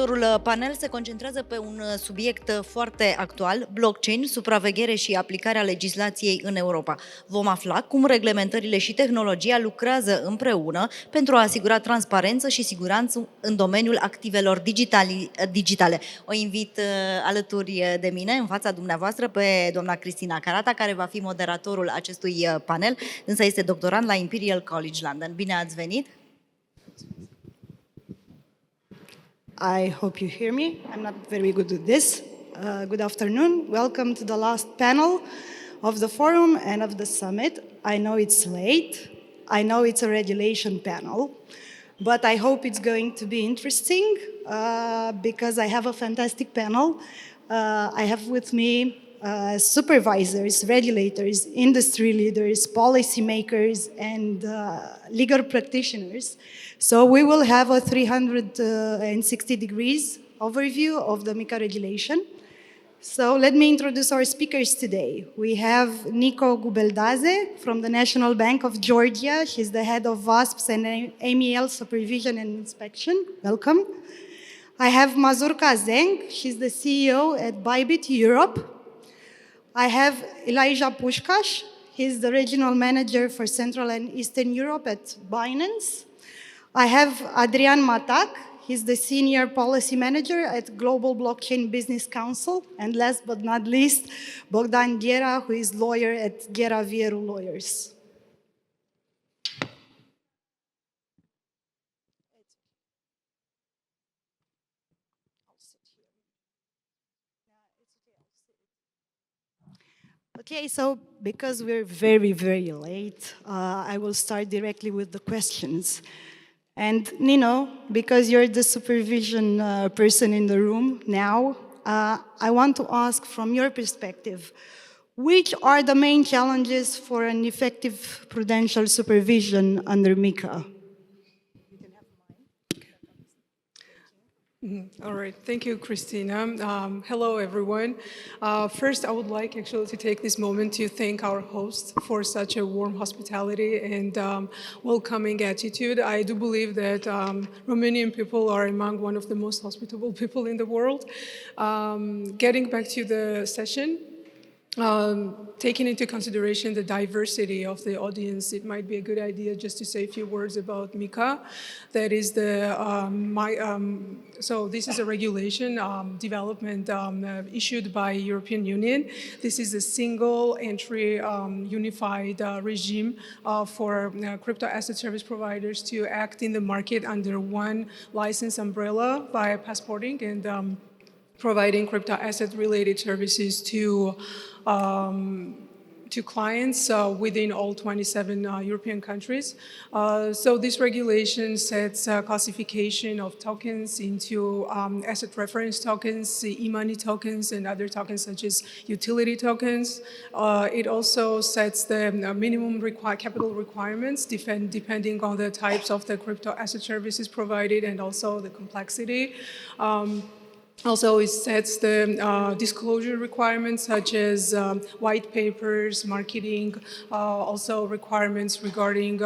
Următorul panel se concentrează pe un subiect foarte actual, blockchain, supraveghere și aplicarea legislației în Europa. Vom afla cum reglementările și tehnologia lucrează împreună pentru a asigura transparență și siguranță în domeniul activelor digitale. O invit alături de mine, în fața dumneavoastră, pe doamna Cristina Carata, care va fi moderatorul acestui panel. Însă este doctorand la Imperial College London. Bine ați venit! I hope you hear me. I'm not very good at this. Good afternoon. Welcome to the last panel of the forum and of the summit. I know it's late. I know it's a regulation panel, but I hope it's going to be interesting because I have a fantastic panel. I have with me supervisors, regulators, industry leaders, policymakers, and legal practitioners. So we will have a 360 degrees overview of the MiCA regulation. So let me introduce our speakers today. We have Nino Gubeladze from the National Bank of Georgia. She's the head of VASP and MEL Supervision and Inspection. Welcome. I have Mazurka Zeng. She's the CEO at Bybit Europe. I have Elijah Pushkash. He's the regional manager for Central and Eastern Europe at Binance. I have Adrian Matak. He's the senior policy manager at Global Blockchain Business Council. And last but not least, Bogdan Ghera, who is lawyer at Ghera Vieru Lawyers. Okay, so because we're very, very late, I will start directly with the questions. And Nino, because you're the supervision person in the room now, I want to ask from your perspective, which are the main challenges for an effective prudential supervision under MiCA? All right, thank you, Cristina. Hello, everyone. First, I would like actually to take this moment to thank our host for such a warm hospitality and welcoming attitude. I do believe that Romanian people are among one of the most hospitable people in the world. Getting back to the session, taking into consideration the diversity of the audience, it might be a good idea just to say a few words about MiCA. That is so this is a regulation development issued by European Union. This is a single entry unified regime for crypto asset service providers to act in the market under one license umbrella via passporting and providing crypto asset related services to clients within all 27 European countries. So this regulation sets classification of tokens into asset reference tokens, e-money tokens, and other tokens such as utility tokens. It also sets the minimum capital requirements depending on the types of the crypto asset services provided and also the complexity. Also, it sets the disclosure requirements such as white papers, marketing, also requirements regarding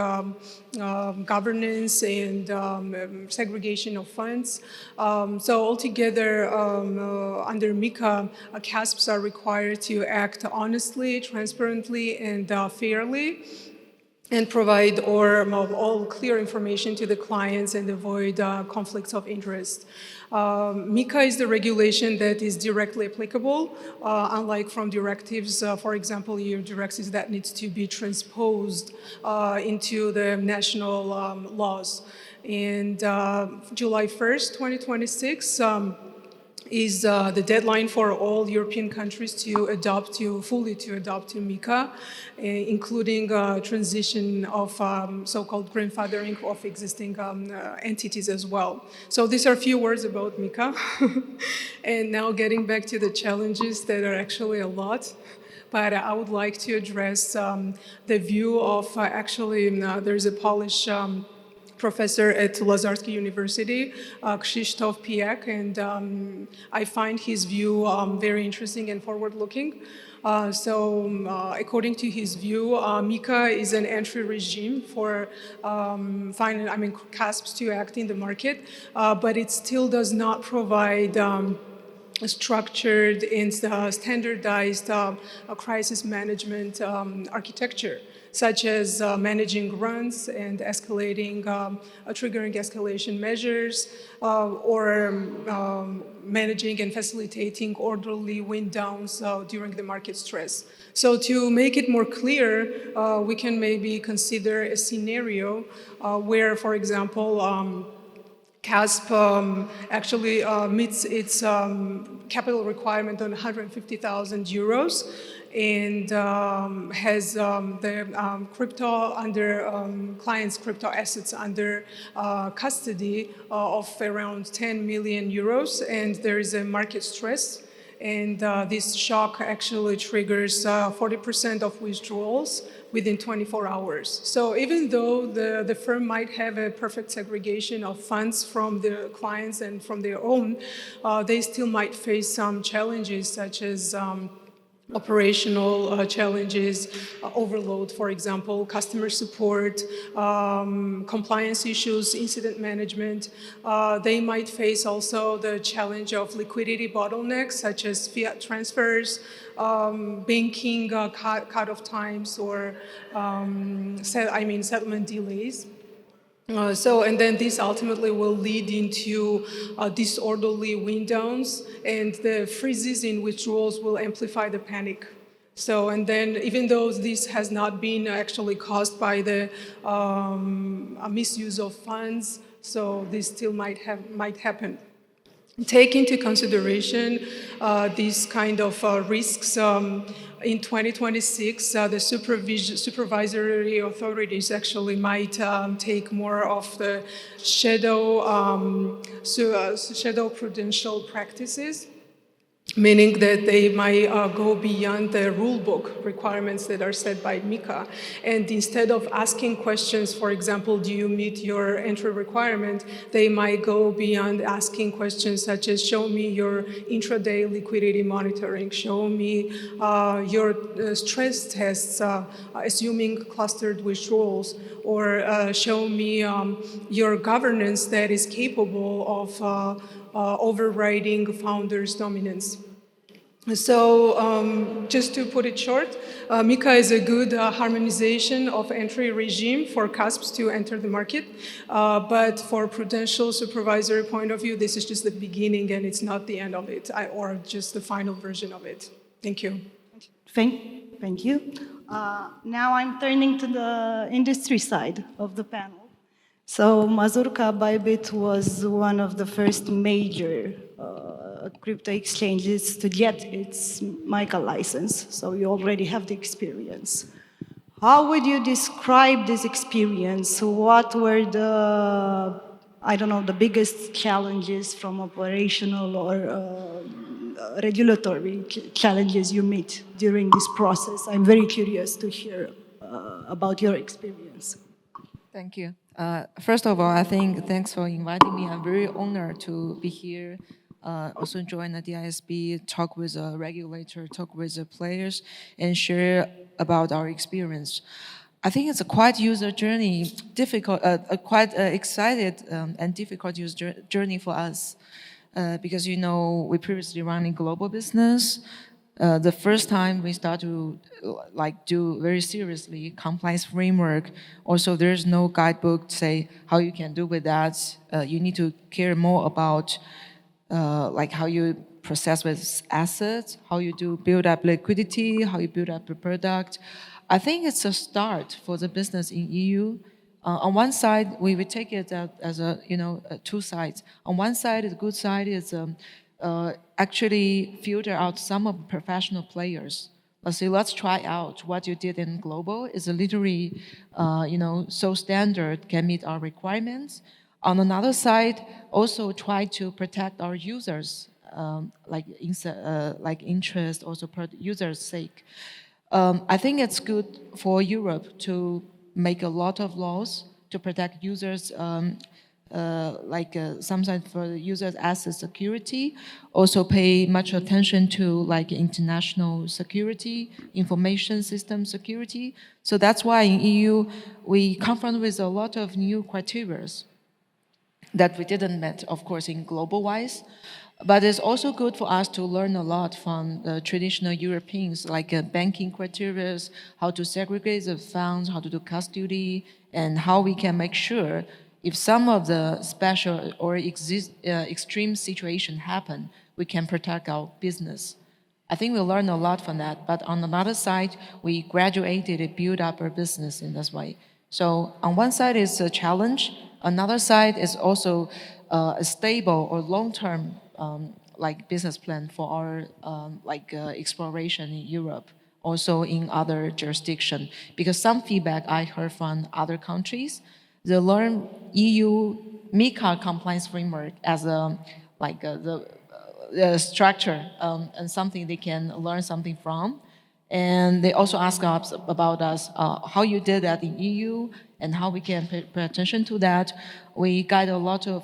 governance and segregation of funds. So altogether, under MiCA, CASPs are required to act honestly, transparently, and fairly, and provide all clear information to the clients and avoid conflicts of interest. MiCA is the regulation that is directly applicable, unlike from directives, for example, EU directives that needs to be transposed into the national laws. And July 1st, 2026, is the deadline for all European countries to fully adopt MiCA, including transition of so-called grandfathering of existing entities as well. So these are a few words about MiCA. And now getting back to the challenges that are actually a lot. But I would like to address the view of there's a Polish professor at Lazarski University, Krzysztof Pijak, and I find his view very interesting and forward-looking. According to his view, MiCA is an entry regime for CASPs to act in the market, but it still does not provide a structured and standardized crisis management architecture, such as managing runs and triggering escalation measures, or managing and facilitating orderly wind downs during the market stress. So to make it more clear, we can maybe consider a scenario where, for example, CASP actually meets its capital requirement on 150,000 euros and has the crypto under clients' crypto assets under custody of around 10 million euros, and there is a market stress. And this shock actually triggers 40% of withdrawals within 24 hours. So even though the firm might have a perfect segregation of funds from the clients and from their own, they still might face some challenges such as operational challenges, overload, for example, customer support, compliance issues, incident management. They might face also the challenge of liquidity bottlenecks, such as fiat transfers, banking cut-off times, or settlement delays. And then this ultimately will lead into disorderly wind downs, and the freezes in withdrawals will amplify the panic. So, and then even though this has not been actually caused by the misuse of funds, so this still might happen. Take into consideration these kind of risks. In 2026, the supervisory authorities actually might take more of the shadow prudential practices, meaning that they might go beyond the rule book requirements that are set by MiCA. And instead of asking questions, for example, do you meet your entry requirement, they might go beyond asking questions such as, show me your intraday liquidity monitoring, show me your stress tests, assuming clustered withdrawals, or show me your governance that is capable of overriding founders' dominance. So just to put it short, MiCA is a good harmonization of entry regime for CASPs to enter the market. But for prudential supervisory point of view, this is just the beginning and it's not the end of it, or just the final version of it. Thank you. Thank you. Now I'm turning to the industry side of the panel. So Mazurka Bybit was one of the first major crypto exchanges to get its MiCA license, so you already have the experience. How would you describe this experience? What were the biggest challenges from operational or regulatory challenges you meet during this process? I'm very curious to hear about your experience. Thank you. First of all, I think thanks for inviting me. I'm very honored to be here. Also join the DISB, talk with a regulator, talk with the players, and share about our experience. I think it's a quite user journey, difficult, quite excited and difficult user journey for us, because we previously run a global business. The first time we start to do very seriously compliance framework, also there's no guidebook to say how you can do with that. You need to care more about how you process with assets, how you do build up liquidity, how you build up a product. I think it's a start for the business in EU. On one side, we would take it as two sides. On one side, the good side is actually filter out some of the professional players. Let's say, let's try out what you did in global. Is literally, so standard, can meet our requirements. On another side, also try to protect our users, interest, also per users' sake. I think it's good for Europe to make a lot of laws to protect users, sometimes for the users' asset security, also pay much attention to like international security, information system security. So that's why in EU, we confront with a lot of new criteria that we didn't met, of course, in global-wise. But it's also good for us to learn a lot from the traditional Europeans, like banking criteria, how to segregate the funds, how to do custody, and how we can make sure if some of the special or extreme situation happen, we can protect our business. I think we learned a lot from that. But on another side, we graduated and built up our business in this way. So on one side is a challenge. Another side is also a stable or long-term like business plan for our exploration in Europe, also in other jurisdictions. Because some feedback I heard from other countries, they learn EU MiCA compliance framework as the structure and something they can learn something from. And they also ask us about how you did that in EU and how we can pay attention to that. We guide a lot of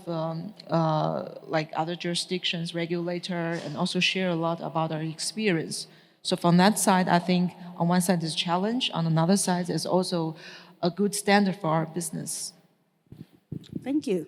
other jurisdictions, regulator, and also share a lot about our experience. So from that side, I think on one side is a challenge, on another side is also a good standard for our business. Thank you.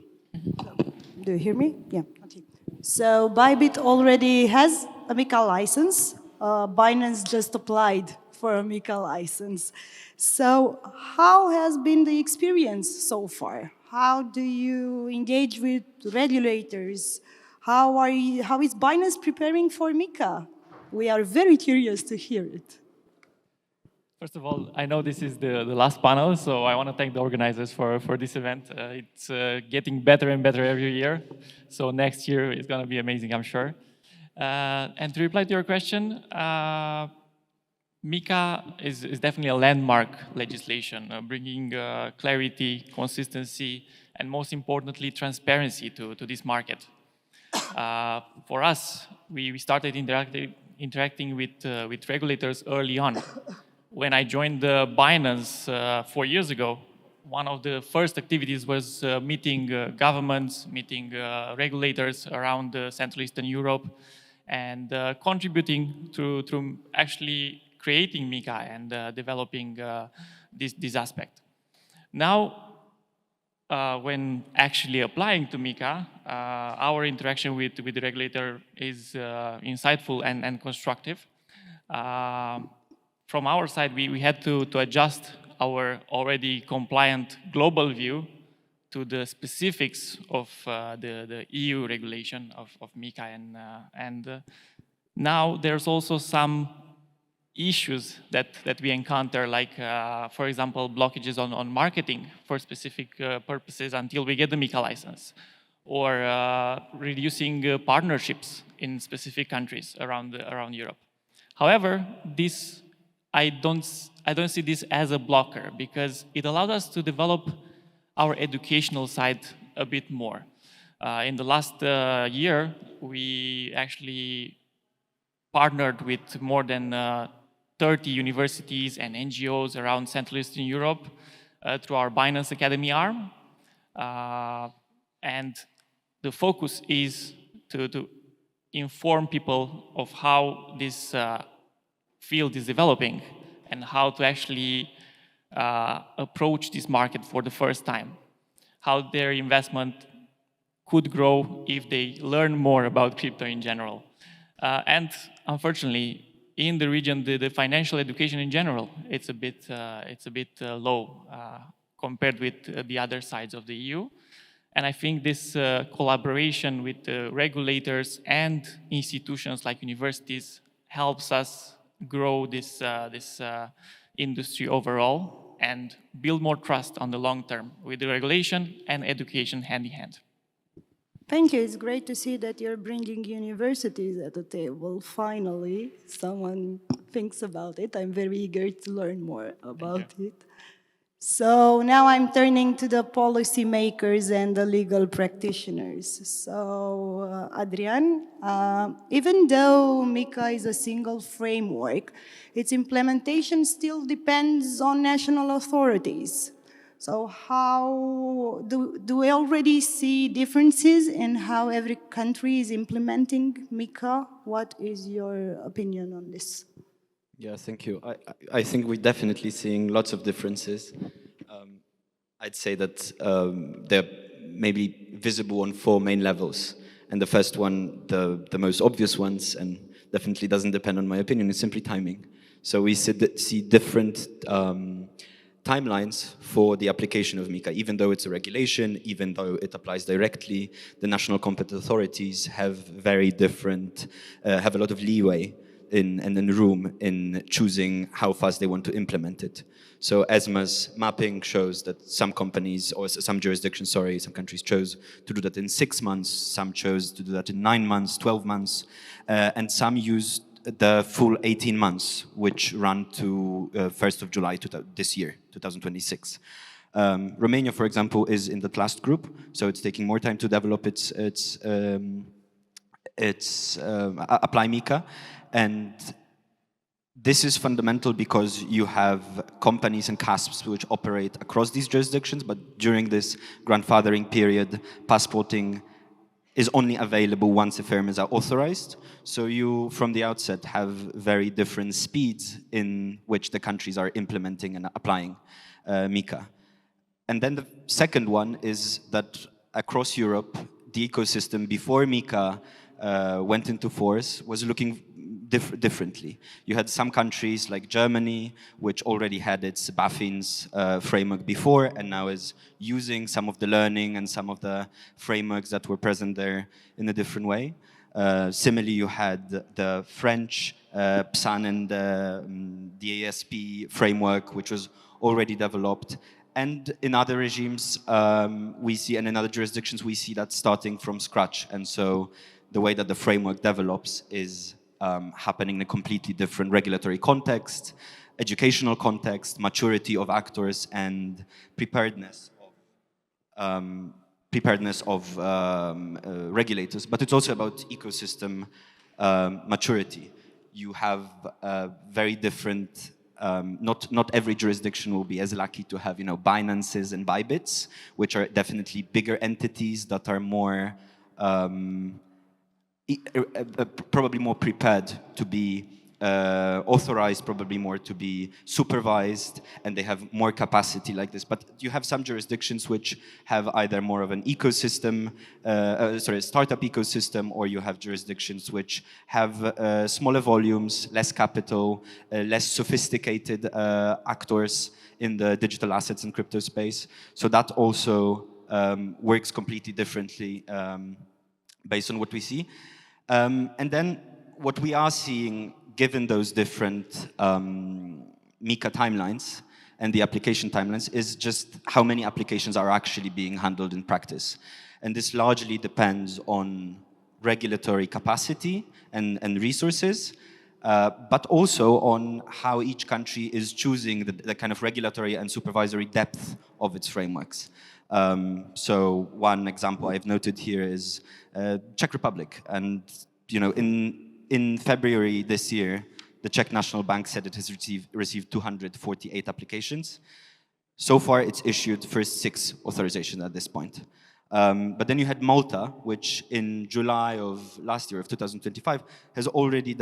Do you hear me? Yeah. Okay. So Bybit already has a MiCA license. Binance just applied for a MiCA license. So how has been the experience so far? How do you engage with regulators? How is Binance preparing for MiCA? We are very curious to hear it. First of all, I know this is the last panel, so I want to thank the organizers for this event. It's getting better and better every year, so next year is going to be amazing, I'm sure. And to reply to your question, MiCA is definitely a landmark legislation, bringing clarity, consistency, and most importantly, transparency to this market. For us, we started interacting with regulators early on. When I joined Binance 4 years ago, one of the first activities was meeting governments, meeting regulators around Central Eastern Europe, and contributing to actually creating MiCA and developing this aspect. Now, when actually applying to MiCA, our interaction with the regulator is insightful and constructive. From our side, we had to adjust our already compliant global view to the specifics of the EU regulation of MiCA. And now there's also some issues that we encounter, like, for example, blockages on marketing for specific purposes until we get the MiCA license, or reducing partnerships in specific countries around Europe. However, I don't see this as a blocker, because it allowed us to develop our educational side a bit more. In the last year, we actually partnered with more than 30 universities and NGOs around Central Eastern Europe through our Binance Academy arm. And the focus is to inform people of how this field is developing and how to actually approach this market for the first time, how their investment could grow if they learn more about crypto in general. And unfortunately, in the region, the financial education in general, it's a bit low compared with the other sides of the EU. And I think this collaboration with the regulators and institutions like universities helps us grow this industry overall and build more trust on the long term with the regulation and education hand in hand. Thank you. It's great to see that you're bringing universities at the table. Finally, someone thinks about it. I'm very eager to learn more about it. So now I'm turning to the policymakers and the legal practitioners. So, Adrian, even though MiCA is a single framework, its implementation still depends on national authorities. So how do we already see differences in how every country is implementing MiCA? What is your opinion on this? Yeah, thank you. I think we're definitely seeing lots of differences. I'd say that they're maybe visible on 4 main levels. And the first one, the most obvious ones, and definitely doesn't depend on my opinion, is simply timing. So we see different timelines for the application of MiCA. Even though it's a regulation, even though it applies directly, the national competent authorities have very different, have a lot of leeway and room in choosing how fast they want to implement it. So ESMA's mapping shows that some companies, or some jurisdictions, sorry, some countries chose to do that in 6 months, some chose to do that in 9 months, 12 months, and some used the full 18 months, which run to 1st of July this year, 2026. Romania, for example, is in the last group, so it's taking more time to develop apply MiCA, and this is fundamental because you have companies and CASPs which operate across these jurisdictions, but during this grandfathering period, passporting is only available once the firms are authorized. So you, from the outset, have very different speeds in which the countries are implementing and applying MiCA. And then the second one is that across Europe, the ecosystem before MiCA went into force was looking differently. You had some countries like Germany, which already had its BaFin's framework before and now is using some of the learning and some of the frameworks that were present there in a different way. Similarly, you had the French PSAN and the DISB framework, which was already developed. And in other regimes, we see, and in other jurisdictions, we see that starting from scratch. And so the way that the framework develops is happening in a completely different regulatory context, educational context, maturity of actors, and preparedness of regulators. But it's also about ecosystem maturity. You have very different. Not every jurisdiction will be as lucky to have, Binances and Bybits, which are definitely bigger entities that are more. Probably more prepared to be authorized, probably more to be supervised, and they have more capacity like this. But you have some jurisdictions which have either more of an ecosystem, startup ecosystem, or you have jurisdictions which have smaller volumes, less capital, less sophisticated actors in the digital assets and crypto space. So that also works completely differently based on what we see. And then what we are seeing, given those different MiCA timelines and the application timelines, is just how many applications are actually being handled in practice. And this largely depends on regulatory capacity and resources, but also on how each country is choosing the kind of regulatory and supervisory depth of its frameworks. So one example I've noted here is Czech Republic, and in February this year, the Czech National Bank said it has received 248 applications. So far, it's issued first 6 authorizations at this point. But then you had Malta, which in July of last year, of 2025, has already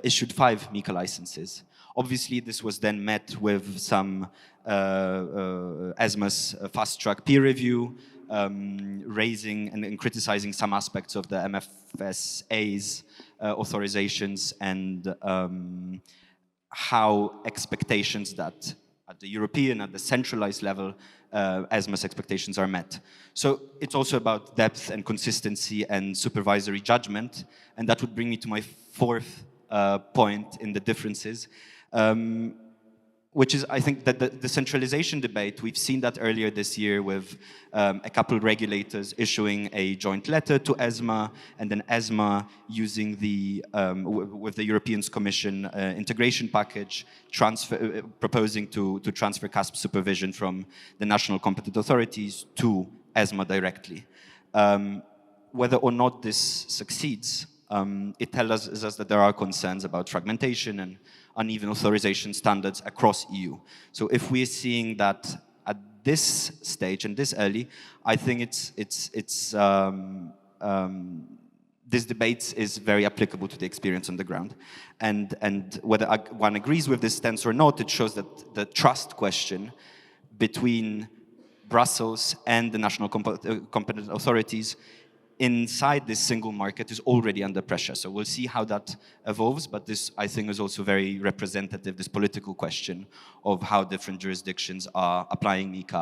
issued 5 MiCA licenses. Obviously, this was then met with some ESMA's fast-track peer review, raising and criticizing some aspects of the MFSA's authorizations and how expectations that at the European, at the centralized level, ESMA's expectations are met. So it's also about depth and consistency and supervisory judgment, and that would bring me to my 4th point in the differences, which is, I think, that the centralization debate, we've seen that earlier this year with a couple of regulators issuing a joint letter to ESMA, and then ESMA using with the European Commission integration package, proposing to transfer CASP supervision from the national competent authorities to ESMA directly. Whether or not this succeeds, it tells us that there are concerns about fragmentation and uneven authorization standards across EU. So if we're seeing that at this stage and this early, I think this debate is very applicable to the experience on the ground. And whether one agrees with this stance or not, it shows that the trust question between Brussels and the national competent authorities inside this single market is already under pressure. So we'll see how that evolves, but this, I think, is also very representative, this political question of how different jurisdictions are applying MiCA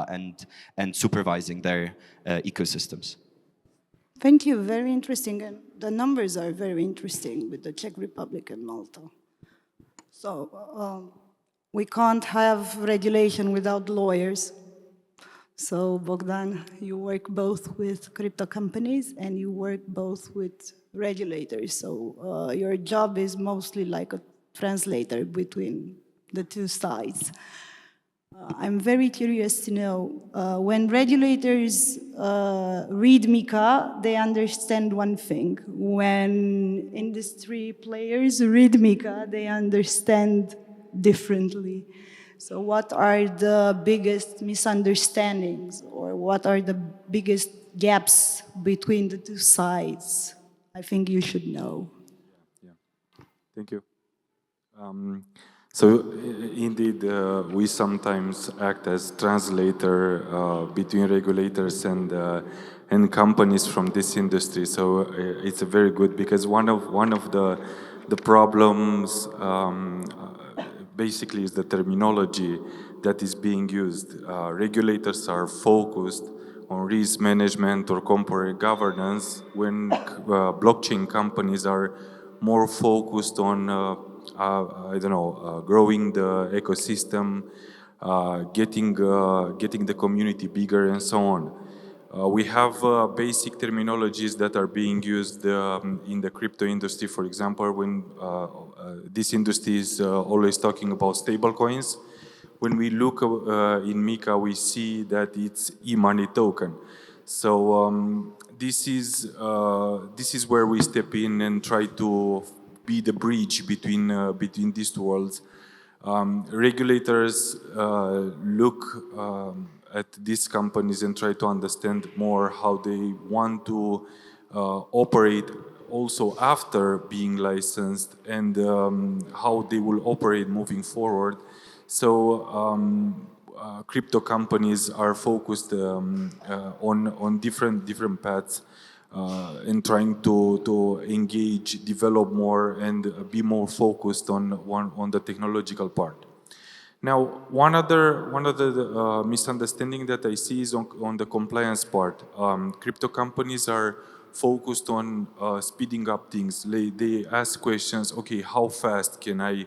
and supervising their ecosystems. Thank you, very interesting. And the numbers are very interesting with the Czech Republic and Malta. So we can't have regulation without lawyers. So Bogdan, you work both with crypto companies and you work both with regulators. So your job is mostly like a translator between the two sides. I'm very curious to know, when regulators read MiCA, they understand one thing. When industry players read MiCA, they understand differently. So what are the biggest misunderstandings, or what are the biggest gaps between the two sides? I think you should know. Yeah. Thank you. So indeed, we sometimes act as translator between regulators and companies from this industry. So it's a very good, because one of the problems basically is the terminology that is being used. Regulators are focused on risk management or corporate governance, when blockchain companies are more focused on growing the ecosystem, getting the community bigger, and so on. We have basic terminologies that are being used in the crypto industry. For example, when this industry is always talking about stable coins. When we look in MiCA, we see that it's e-money token. So this is where we step in and try to be the bridge between these two worlds. Regulators look at these companies and try to understand more how they want to operate also after being licensed, and how they will operate moving forward. So crypto companies are focused on different paths and trying to engage, develop more, and be more focused on the technological part. Now, one other misunderstanding that I see is on the compliance part. Crypto companies are focused on speeding up things. They ask questions. Okay, how fast can I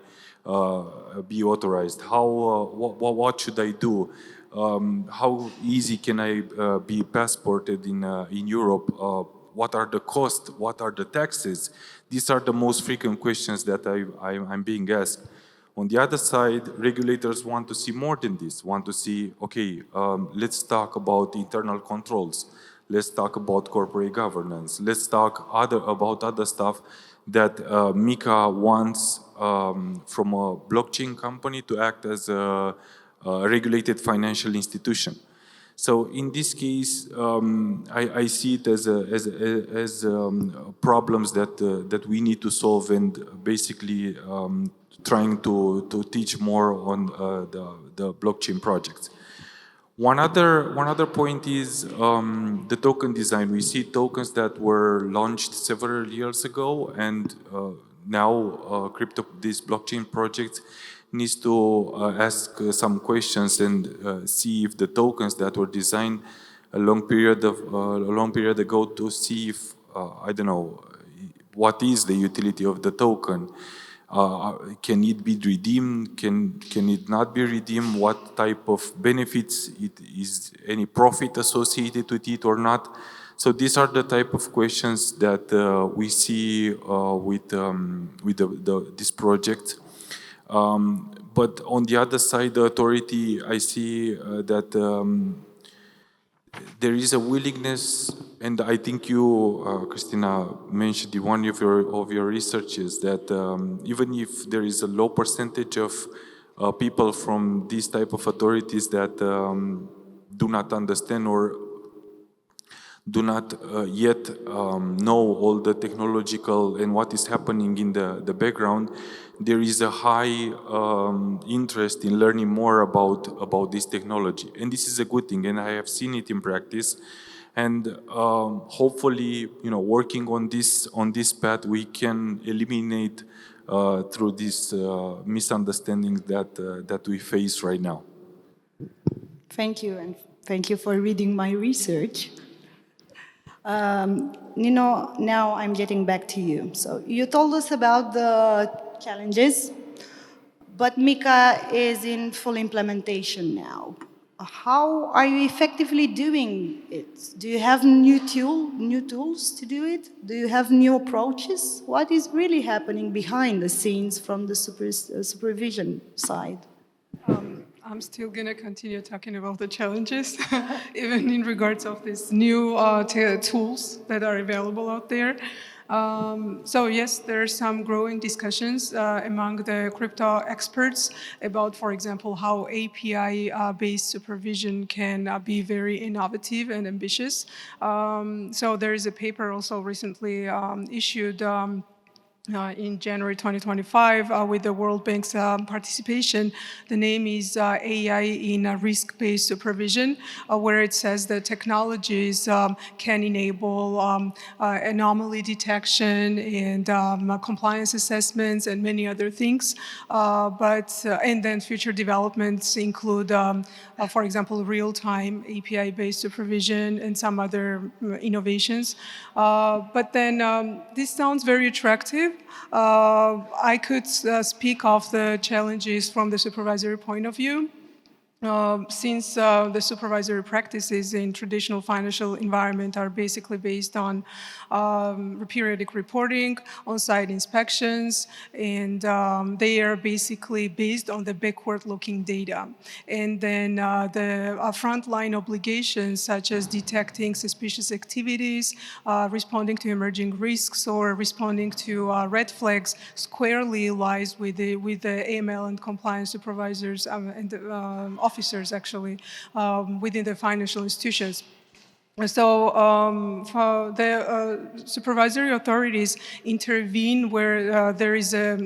be authorized? What should I do? How easy can I be passported in Europe? What are the costs? What are the taxes? These are the most frequent questions that I'm being asked. On the other side, regulators want to see more than this, want to see, okay, let's talk about internal controls. Let's talk about corporate governance. Let's talk about other stuff that MiCA wants from a blockchain company to act as a regulated financial institution. So in this case, I see it as problems that we need to solve, and basically trying to teach more on the blockchain projects. One other point is the token design. We see tokens that were launched several years ago, and now these blockchain projects needs to ask some questions and see if the tokens that were designed a long period ago, to see if I don't know what is the utility of the token. Can it be redeemed? Can it not be redeemed? What type of benefits? Is any profit associated with it or not? So these are the type of questions that we see with this project. But on the other side, the authority, I see that there is a willingness, and I think you, Cristina, mentioned in one of your researches that even if there is a low percentage of people from these type of authorities that do not understand or do not yet know all the technological and what is happening in the background, there is a high interest in learning more about this technology. And this is a good thing, and I have seen it in practice. And hopefully, working on this path, we can eliminate through these misunderstandings that we face right now. Thank you, and thank you for reading my research. Nino, now I'm getting back to you. So you told us about the challenges, but MiCA is in full implementation now. How are you effectively doing it? Do you have new tools to do it? Do you have new approaches? What is really happening behind the scenes from the supervision side? I'm still going to continue talking about the challenges, even in regards of these new tools that are available out there. So yes, there are some growing discussions among the crypto experts about, for example, how API-based supervision can be very innovative and ambitious. So there is a paper also recently issued in January 2025 with the World Bank's participation. The name is AI in Risk-Based Supervision, where it says that technologies can enable anomaly detection and compliance assessments and many other things. And then future developments include, for example, real-time API-based supervision and some other innovations. But then this sounds very attractive. I could speak of the challenges from the supervisory point of view. Since the supervisory practices in traditional financial environment are basically based on periodic reporting, on-site inspections, and they are basically based on the backward-looking data. And then the frontline obligations, such as detecting suspicious activities, responding to emerging risks, or responding to red flags, squarely lies with the AML and compliance supervisors and officers, actually, within the financial institutions. So for the supervisory authorities intervene where there is a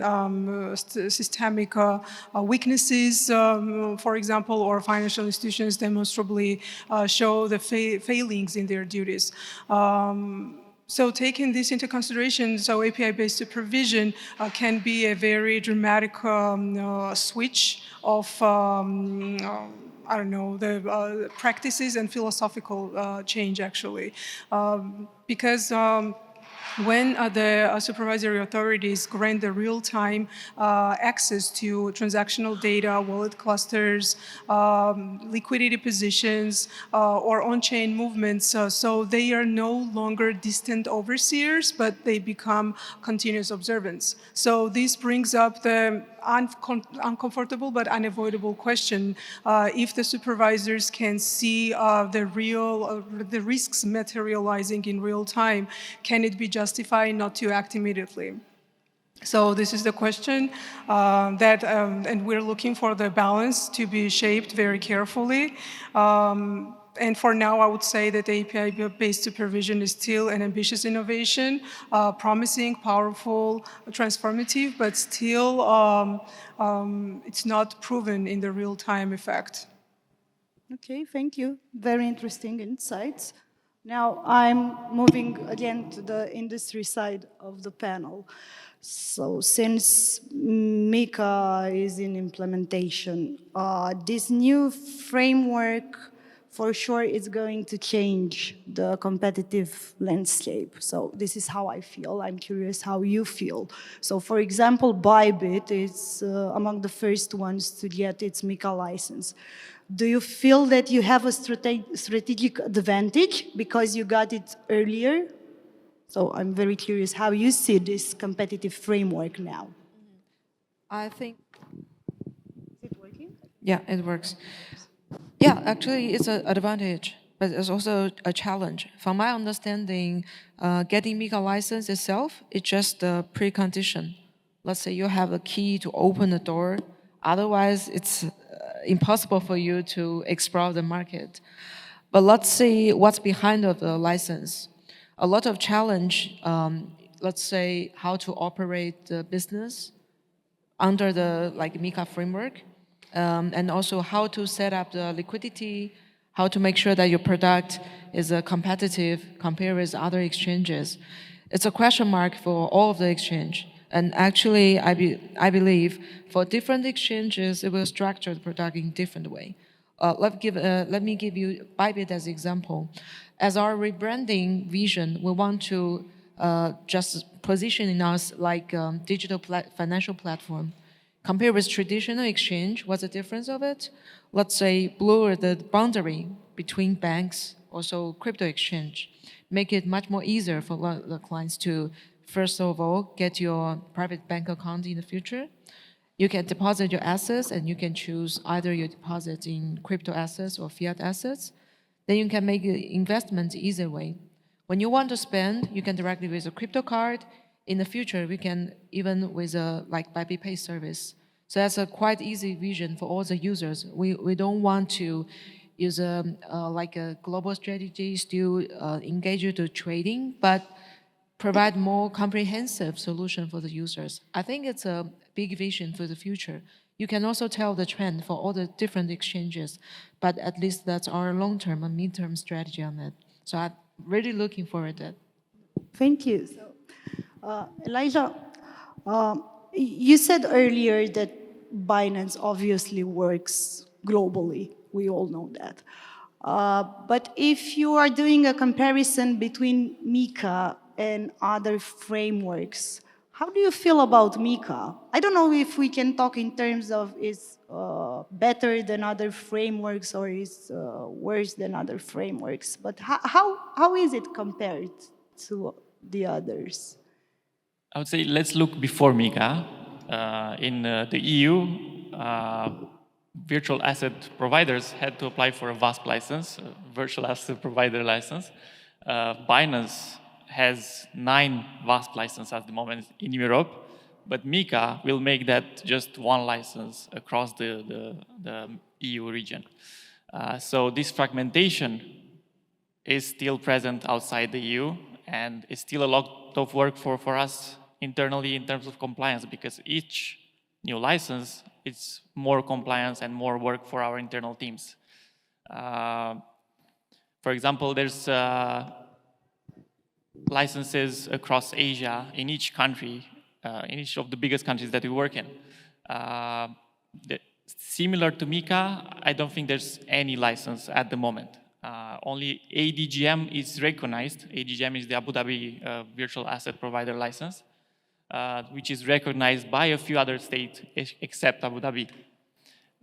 systemic weaknesses, for example, or financial institutions demonstrably show the failings in their duties. So taking this into consideration, so API-based supervision can be a very dramatic switch of I don't know, the practices and philosophical change, actually. Because when the supervisory authorities grant the real-time access to transactional data, wallet clusters, liquidity positions, or on-chain movements, so they are no longer distant overseers, but they become continuous observants. So this brings up the uncomfortable but unavoidable question: if the supervisors can see the risks materializing in real time, can it be justified not to act immediately? So this is the question and we're looking for the balance to be shaped very carefully. And for now, I would say that API-based supervision is still an ambitious innovation, promising, powerful, transformative, but still it's not proven in the real-time effect. Okay, thank you. Very interesting insights. Now I'm moving again to the industry side of the panel. So since MiCA is in implementation, this new framework for sure is going to change the competitive landscape. So this is how I feel. I'm curious how you feel. So for example, Bybit is among the first ones to get its MiCA license. Do you feel that you have a strategic advantage because you got it earlier? So I'm very curious how you see this competitive framework now. I think... Is it working? Yeah, it works. Yeah, actually, it's an advantage, but it's also a challenge. From my understanding, getting MiCA license itself is just a precondition. Let's say you have a key to open the door. Otherwise, impossible for you to explore the market. But let's see what's behind of the license. A lot of challenge, let's say how to operate the business under the MiCA framework, and also how to set up the liquidity, how to make sure that your product is competitive compared with other exchanges. It's a question mark for all of the exchange. And actually, I believe for different exchanges, it will structure the product in different way. Let me give you Bybit as example. As our rebranding vision, we want to just positioning us like digital financial platform. Compared with traditional exchange, what's the difference of it? Let's say blur the boundary between banks, also crypto exchange. Make it much more easier for the clients to, first of all, get your private bank account in the future. You can deposit your assets and you can choose either your deposit in crypto assets or fiat assets. Then you can make investment easier way. When you want to spend, you can directly with a crypto card. In the future, we can even with a Bybit Pay service. So that's a quite easy vision for all the users. We don't want to use a global strategy, still engage you to trading, but provide more comprehensive solution for the users. I think it's a big vision for the future. You can also tell the trend for all the different exchanges, but at least that's our long-term and mid-term strategy on it. So I'm really looking forward to it. Thank you. So, Elijah, you said earlier that Binance obviously works globally. We all know that. But if you are doing a comparison between MiCA and other frameworks, how do you feel about MiCA? I don't know if we can talk in terms of is better than other frameworks or is worse than other frameworks, but how is it compared to the others? I would say let's look before MiCA. In the EU, virtual asset providers had to apply for a VASP license, a virtual asset provider license. Binance has 9 VASP licenses at the moment in Europe, but MiCA will make that just one license across the EU region. So this fragmentation is still present outside the EU, and it's still a lot of work for us internally in terms of compliance, because each new license is more compliance and more work for our internal teams. For example, there's licenses across Asia in each country, in each of the biggest countries that we work in. Similar to MiCA, I don't think there's any license at the moment. Only ADGM is recognized. ADGM is the Abu Dhabi Virtual Asset Provider License, which is recognized by a few other states except Abu Dhabi.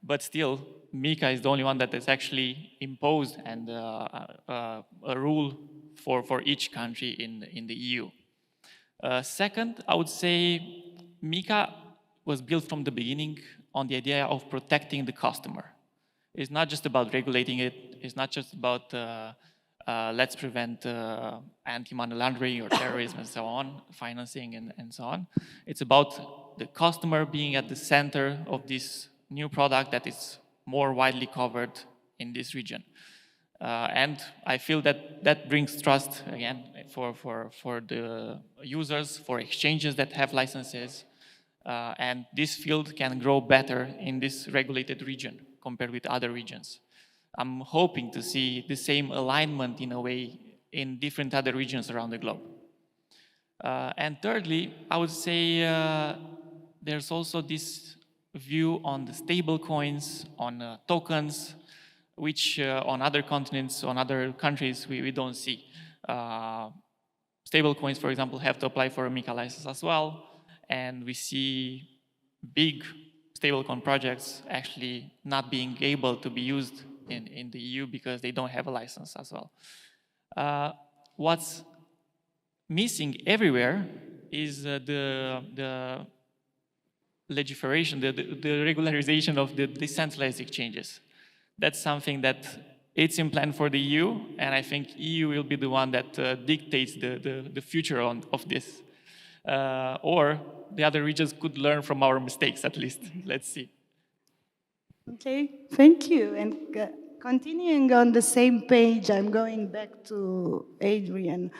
But still, MiCA is the only one that is actually imposed and a rule for each country in the EU. Second, I would say MiCA was built from the beginning on the idea of protecting the customer. It's not just about regulating it. It's not just about let's prevent anti-money laundering or terrorism and so on, financing and so on. It's about the customer being at the center of this new product that is more widely covered in this region. And I feel that brings trust, again, for the users, for exchanges that have licenses. And this field can grow better in this regulated region compared with other regions. I'm hoping to see the same alignment in a way in different other regions around the globe. And thirdly, I would say there's also this view on the stable coins, on tokens, which on other continents, on other countries, we don't see. Stable coins, for example, have to apply for a MiCA license as well. And we see big stablecoin projects actually not being able to be used in the EU because they don't have a license as well. What's missing everywhere is the legislation, the regularization of the decentralized exchanges. That's something that it's in plan for the EU, and I think EU will be the one that dictates the future of this. Or the other regions could learn from our mistakes, at least. Let's see. Okay, thank you. And continuing on the same page, I'm going back to Adrian.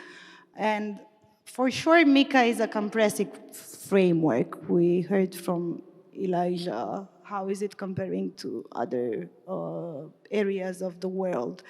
And for sure, MiCA is a compressive framework. We heard from Elijah. How is it comparing to other areas of the world?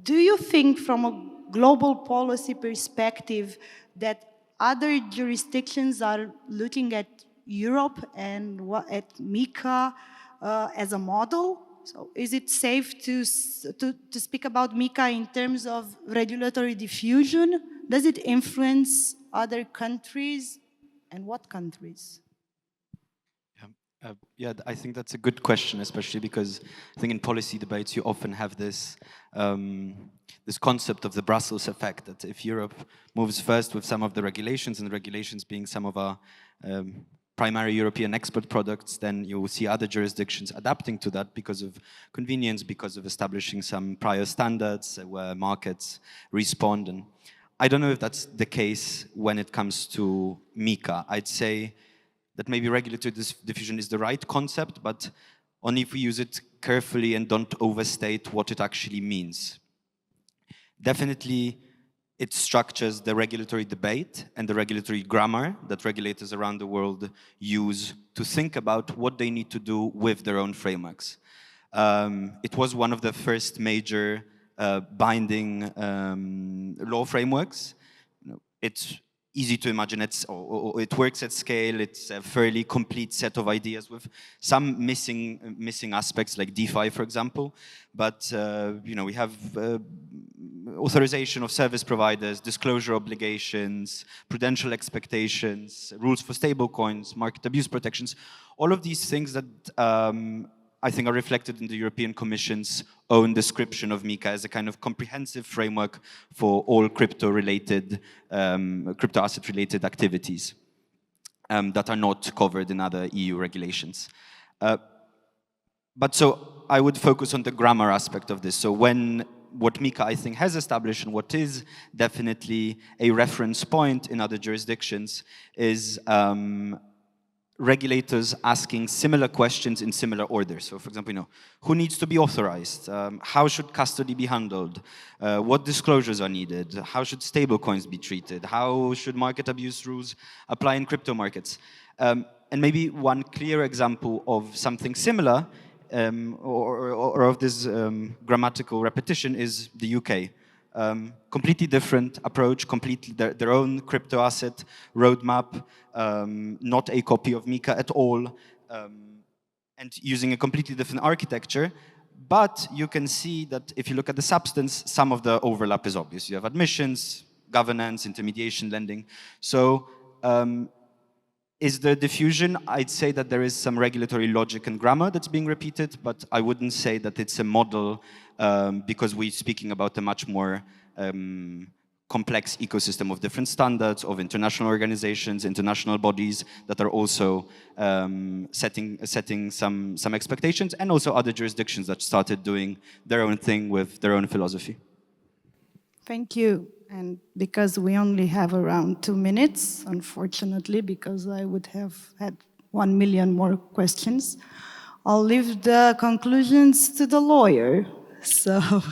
Do you think, from a global policy perspective, that other jurisdictions are looking at Europe and at MiCA as a model? So, is it safe to speak about MiCA in terms of regulatory diffusion? Does it influence other countries, and what countries? Yeah, I think that's a good question, especially because I think in policy debates you often have this this concept of the Brussels effect, that if Europe moves first with some of the regulations, and the regulations being some of our primary European export products, then you will see other jurisdictions adapting to that because of convenience, because of establishing some prior standards where markets respond. And I don't know if that's the case when it comes to MiCA. I'd say that maybe regulatory diffusion is the right concept, but only if we use it carefully and don't overstate what it actually means. Definitely, it structures the regulatory debate and the regulatory grammar that regulators around the world use to think about what they need to do with their own frameworks. It was one of the first major binding law frameworks. It's easy to imagine. It works at scale. It's a fairly complete set of ideas with some missing aspects, like DeFi, for example. But we have authorization of service providers, disclosure obligations, prudential expectations, rules for stablecoins, market abuse protections. All of these things that I think are reflected in the European Commission's own description of MiCA as a kind of comprehensive framework for all crypto asset-related activities that are not covered in other EU regulations. But so I would focus on the grammar aspect of this. So what MiCA, I think, has established, and what is definitely a reference point in other jurisdictions, is regulators asking similar questions in similar order. So, for example, who needs to be authorized? How should custody be handled? What disclosures are needed? How should stablecoins be treated? How should market abuse rules apply in crypto markets? And maybe one clear example of something similar or of this grammatical repetition is the UK. Completely different approach, completely their own crypto asset roadmap, not a copy of MiCA at all, and using a completely different architecture. But you can see that if you look at the substance, some of the overlap is obvious. You have admissions, governance, intermediation, lending. So is there diffusion? I'd say that there is some regulatory logic and grammar that's being repeated, but I wouldn't say that it's a model because we're speaking about a much more complex ecosystem of different standards, of international organizations, international bodies that are also setting some expectations, and also other jurisdictions that started doing their own thing with their own philosophy. Thank you. And because we only have around 2 minutes, unfortunately, because I would have had 1 million more questions, I'll leave the conclusions to the lawyer. So,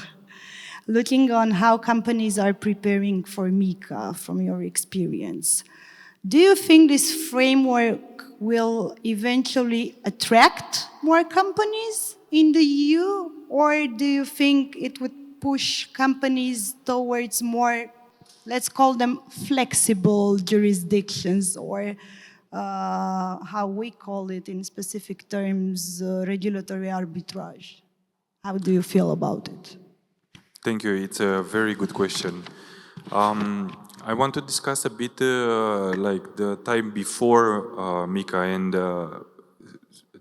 looking on how companies are preparing for MiCA from your experience, do you think this framework will eventually attract more companies in the EU, or do you think it would push companies towards more, let's call them flexible jurisdictions, or how we call it in specific terms, regulatory arbitrage? How do you feel about it? Thank you. It's a very good question. I want to discuss a bit like the time before MiCA and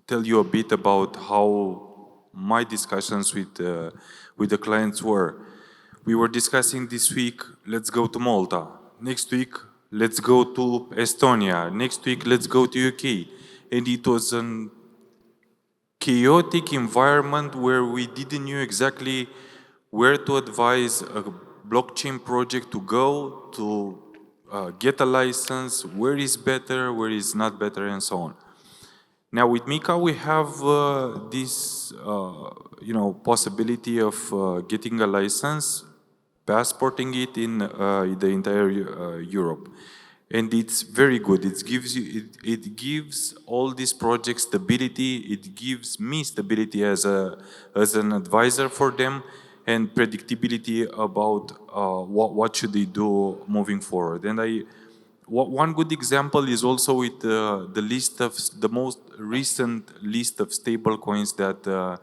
tell you a bit about how my discussions with the clients were. We were discussing this week, let's go to Malta. Next week, let's go to Estonia. Next week, let's go to UK. And it was a chaotic environment where we didn't know exactly where to advise a blockchain project to go, to get a license, where is better, where is not better, and so on. Now with MiCA, we have this, possibility of getting a license, passporting it in the entire Europe, and it's very good. It gives all these projects stability. It gives me stability as an advisor for them, and predictability about what should they do moving forward. And one good example is also with the list of the most recent list of stable coins that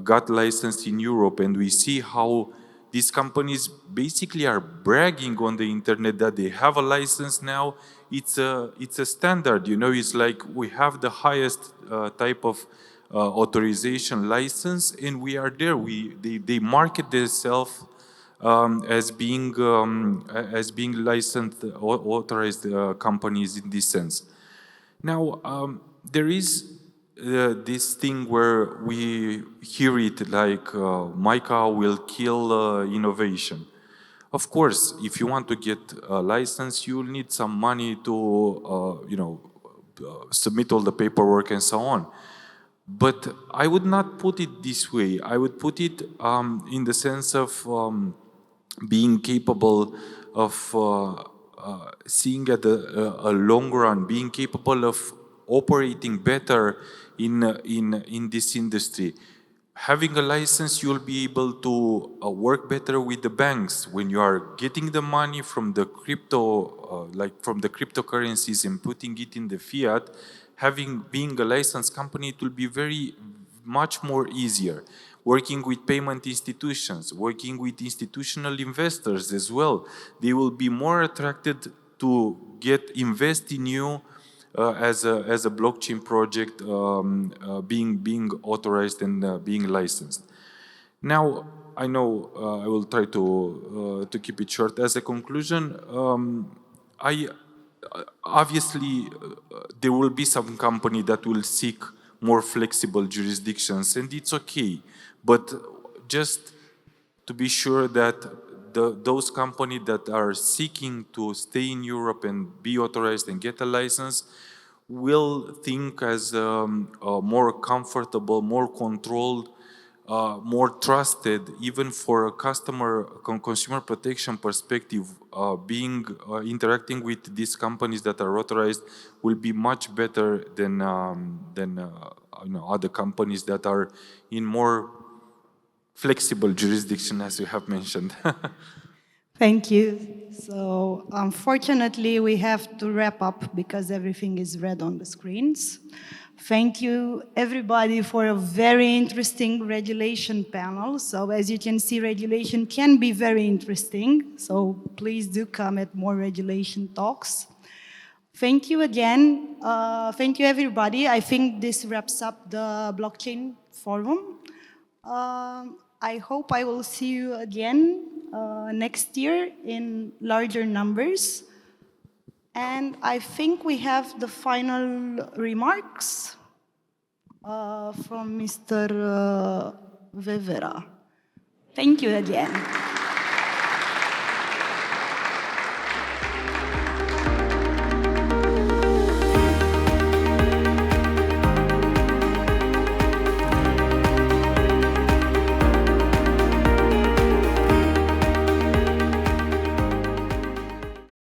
got licensed in Europe, and we see how these companies basically are bragging on the internet that they have a license now. It's a standard, It's like we have the highest type of authorization license, and we are there. They market themselves as being licensed, authorized companies in this sense. Now, there is this thing where we hear it like MiCA will kill innovation. Of course, if you want to get a license, you'll need some money to, submit all the paperwork and so on. But I would not put it this way. I would put it in the sense of being capable of seeing at a long run, being capable of operating better in this industry. Having a license, you'll be able to work better with the banks. When you are getting the money from the crypto, from the cryptocurrencies and putting it in the fiat, being a licensed company, it will be very much more easier. Working with payment institutions, working with institutional investors as well, they will be more attracted to invest in you as a blockchain project, being authorized and being licensed. Now, I know I will try to keep it short. As a conclusion, obviously there will be some company that will seek more flexible jurisdictions, and it's okay. But just to be sure that those companies that are seeking to stay in Europe and be authorized and get a license will think as more comfortable, more controlled, more trusted, even for a consumer protection perspective. Interacting with these companies that are authorized will be much better than other companies that are in more flexible jurisdiction, as you have mentioned. Thank you. So unfortunately, we have to wrap up because everything is red on the screens. Thank you, everybody, for a very interesting regulation panel. So as you can see, regulation can be very interesting. So please do come at more regulation talks. Thank you again. Thank you, everybody. I think this wraps up the blockchain forum. I hope I will see you again next year in larger numbers. And I think we have the final remarks from Mr. Vevera. Thank you again.